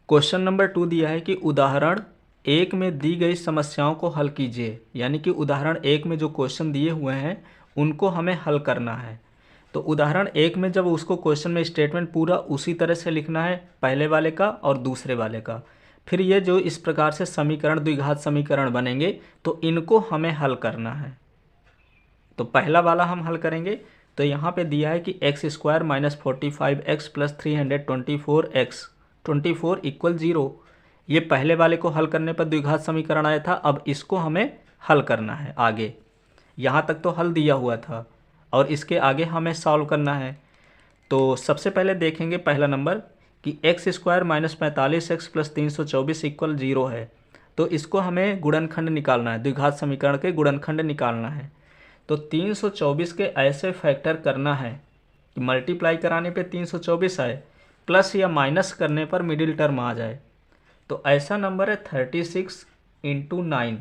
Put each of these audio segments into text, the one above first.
Question number 2 दिया है कि उदाहरण 1 में दी गई समस्याओं को हल कीजिए। यानी कि उदाहरण 1 में जो क्वेश्चन दिए हुए हैं उनको हमें हल करना है। तो उदाहरण 1 में जब उसको क्वेश्चन में स्टेटमेंट पूरा उसी तरह से लिखना है, पहले वाले का और दूसरे वाले का। फिर ये जो इस प्रकार से समीकरण, द्विघात समीकरण बनेंगे तो इनको हमें हल करना है। तो पहला वाला हम हल करेंगे। तो यहाँ पे दिया है कि x square minus 45x plus 324x 24 equal 0। ये पहले वाले को हल करने पर द्विघात समीकरण आया था। अब इसको हमें हल करना है आगे। यहाँ तक तो हल दिया हुआ था और इसके आगे हमें सॉल्व करना है। तो सबसे पहले देखेंगे पहला नंबर कि x square minus 45x plus 324 equal 0 है। तो इसको हमें गुणनखंड निकालना है, द्विघात समीकरण के गुणनखंड निकालना है। तो 324 के ऐसे फैक्टर करना है कि मल्टीप्लाई कराने पे 324 आए, प्लस या माइनस करने पर मिडिल टर्म आ जाए। तो ऐसा नंबर है 36 इंटू 9।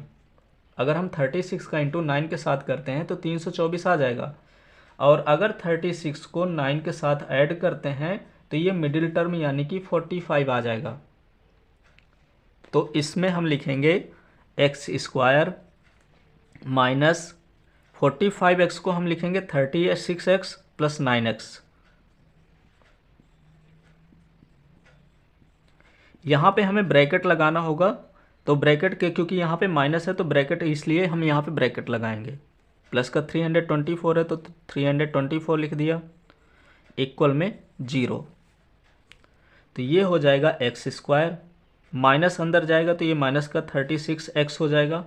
अगर हम 36 का इंटू 9 के साथ करते हैं तो 324 आ जाएगा। और अगर 36 को 9 के साथ ऐड करते हैं तो ये मिडिल टर्म यानी कि 45 आ जाएगा। तो इसमें हम लिखेंगे एक्स स्क्वायर माइनस 45x को हम लिखेंगे 36x प्लस 9x। यहाँ पे हमें ब्रैकेट लगाना होगा। तो ब्रैकेट के क्योंकि यहाँ पे माइनस है तो ब्रैकेट इसलिए हम यहाँ पे ब्रैकेट लगाएंगे। प्लस का 324 है तो 324 लिख दिया, इक्वल में 0। तो ये हो जाएगा एक्स स्क्वायर, माइनस अंदर जाएगा तो ये माइनस का 36x हो जाएगा।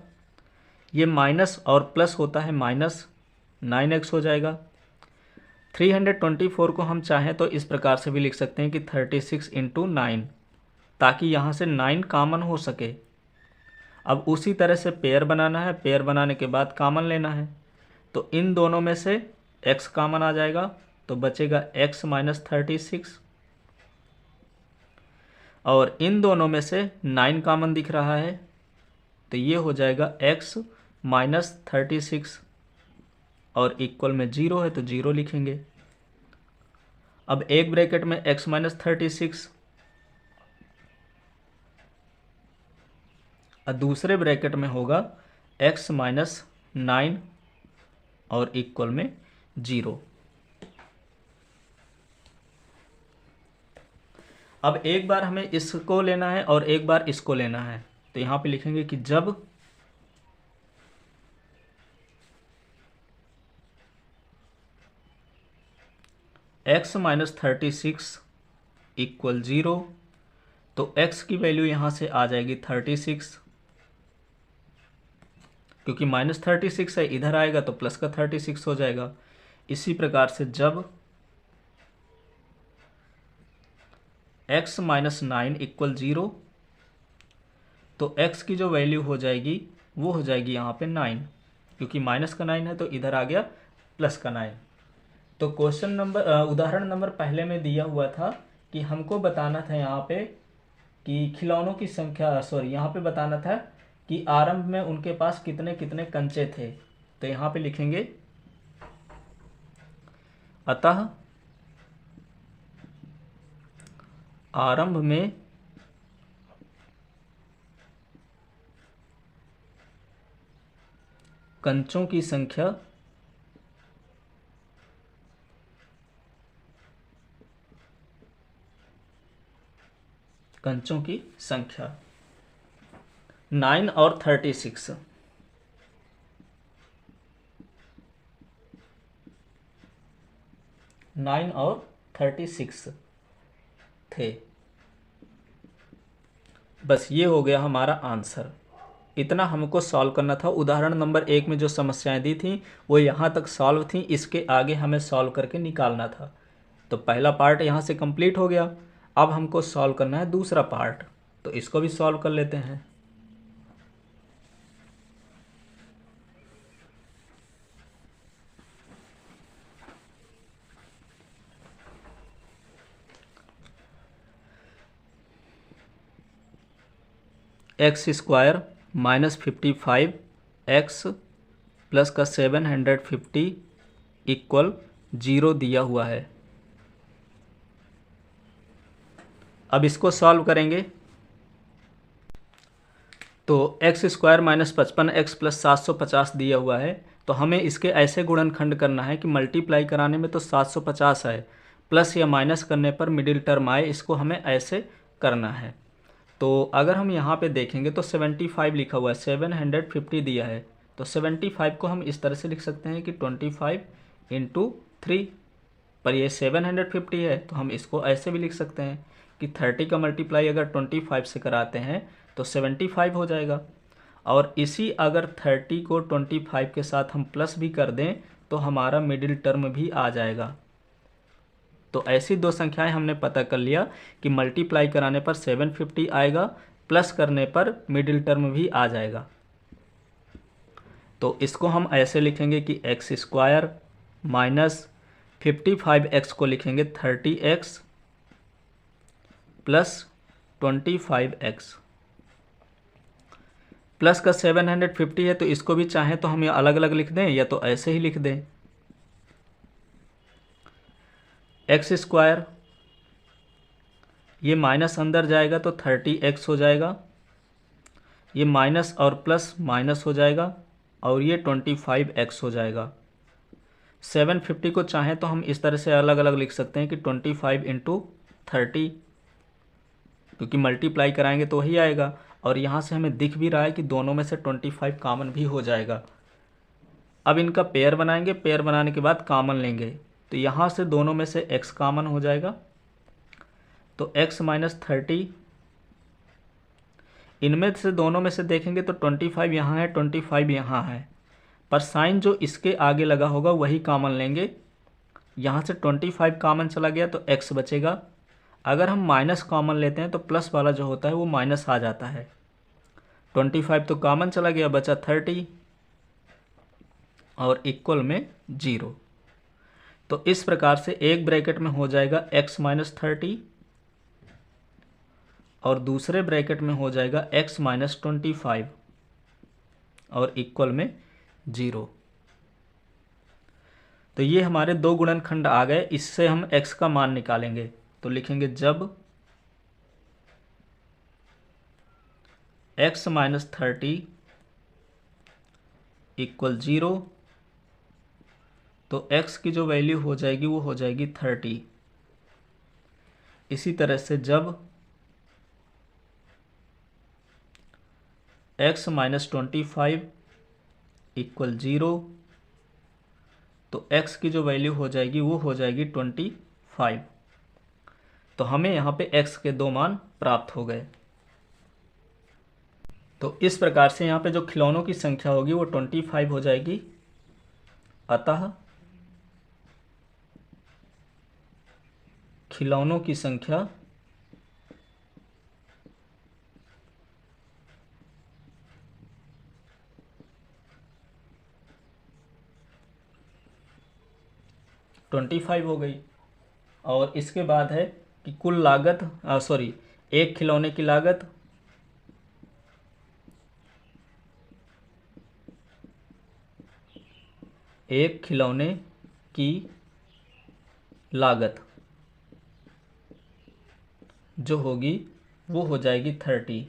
ये माइनस और प्लस होता है माइनस 9x हो जाएगा। 324 को हम चाहें तो इस प्रकार से भी लिख सकते हैं कि 36 इंटू 9, ताकि यहाँ से 9 कॉमन हो सके। अब उसी तरह से पेयर बनाना है, पेयर बनाने के बाद कॉमन लेना है। तो इन दोनों में से x कॉमन आ जाएगा तो बचेगा x माइनस 36, और इन दोनों में से 9 कॉमन दिख रहा है तो ये हो जाएगा x माइनस 36 और इक्वल में 0 है तो 0 लिखेंगे। अब एक ब्रैकेट में x माइनस 36 और दूसरे ब्रैकेट में होगा x माइनस 9 और इक्वल में 0। अब एक बार हमें इसको लेना है और एक बार इसको लेना है। तो यहाँ पे लिखेंगे कि जब x माइनस 36 इक्वल 0 तो x की वैल्यू यहाँ से आ जाएगी 36, क्योंकि माइनस 36 है, इधर आएगा तो प्लस का 36 हो जाएगा। इसी प्रकार से जब x माइनस 9 इक्वल 0 तो x की जो वैल्यू हो जाएगी वो हो जाएगी यहाँ पे 9, क्योंकि माइनस का 9 है तो इधर आ गया प्लस का 9। तो क्वेश्चन नंबर उदाहरण नंबर पहले में दिया हुआ था कि हमको बताना था यहाँ पे कि खिलौनों की संख्या, सॉरी यहाँ पे बताना था कि आरंभ में उनके पास कितने कितने कंचे थे। तो यहाँ पे लिखेंगे अतः आरंभ में कंचों की संख्या कंचों की संख्या 9 और 36। नाइन और 36 थे। बस ये हो गया हमारा आंसर। इतना हमको सॉल्व करना था। उदाहरण नंबर 1 में जो समस्याएं दी थी वो यहाँ तक सॉल्व थी, इसके आगे हमें सॉल्व करके निकालना था। तो पहला पार्ट यहाँ से कंप्लीट हो गया। अब हमको सॉल्व करना है दूसरा पार्ट, तो इसको भी सॉल्व कर लेते हैं। X square minus 55 x plus का 750 इक्वल 0 दिया हुआ है। अब इसको सॉल्व करेंगे तो x square minus 55x plus 750 दिया हुआ है, तो हमें इसके ऐसे गुणनखंड करना है कि मल्टीप्लाई कराने में तो 750 है, प्लस या माइनस करने पर मिडिल टर्म आए, इसको हमें ऐसे करना है। तो अगर हम यहाँ पे देखेंगे तो 75 लिखा हुआ है, 750 दिया है, तो 75 को हम इस तरह से लिख सकते हैं कि 25 इंटू 3, पर ये 750 है तो हम इसको ऐसे भी लिख सकते हैं कि 30 का मल्टीप्लाई अगर 25 से कराते हैं तो 75 हो जाएगा। और इसी अगर 30 को 25 के साथ हम प्लस भी कर दें तो हमारा मिडिल टर्म भी आ जाएगा। तो ऐसी दो संख्याएं हमने पता कर लिया कि मल्टीप्लाई कराने पर 750 आएगा, प्लस करने पर मिडिल टर्म भी आ जाएगा। तो इसको हम ऐसे लिखेंगे कि एक्स स्क्वायर माइनस 55x को लिखेंगे 30x प्लस 25x, प्लस का 750 है तो इसको भी चाहें तो हम ये अलग अलग लिख दें या तो ऐसे ही लिख दें। एक्स स्क्वायर, ये माइनस अंदर जाएगा तो 30x हो जाएगा, ये माइनस और प्लस माइनस हो जाएगा और ये 25x हो जाएगा। 750 को चाहें तो हम इस तरह से अलग अलग लिख सकते हैं कि 25 इंटू 30, क्योंकि मल्टीप्लाई कराएंगे तो वही आएगा। और यहाँ से हमें दिख भी रहा है कि दोनों में से 25 कॉमन भी हो जाएगा। अब इनका पेयर बनाएंगे, पेयर बनाने के बाद कॉमन लेंगे, तो यहाँ से दोनों में से x कॉमन हो जाएगा, तो x माइनस 30, इनमें से दोनों में से देखेंगे तो 25 यहाँ है, 25 यहाँ है, पर साइन जो इसके आगे लगा होगा वही कॉमन लेंगे। यहाँ से 25 कॉमन चला गया तो x बचेगा। अगर हम माइनस कॉमन लेते हैं तो प्लस वाला जो होता है वो माइनस आ जाता है। 25 तो कॉमन चला गया, बचा 30 और इक्वल में 0। तो इस प्रकार से एक ब्रैकेट में हो जाएगा x माइनस 30 और दूसरे ब्रैकेट में हो जाएगा x माइनस 25 और इक्वल में 0। तो ये हमारे दो गुणनखंड आ गए। इससे हम x का मान निकालेंगे, तो लिखेंगे जब x माइनस 30 इक्वल 0, तो x की जो वैल्यू हो जाएगी वो हो जाएगी 30। इसी तरह से जब x माइनस 25 इक्वल 0, तो x की जो वैल्यू हो जाएगी वो हो जाएगी 25। तो हमें यहाँ पे x के दो मान प्राप्त हो गए। तो इस प्रकार से यहाँ पे जो खिलौनों की संख्या होगी वो 25 हो जाएगी। अतः खिलौनों की संख्या हो गई। और इसके बाद है कि कुल लागत, एक खिलौने की लागत जो होगी वो हो जाएगी 30।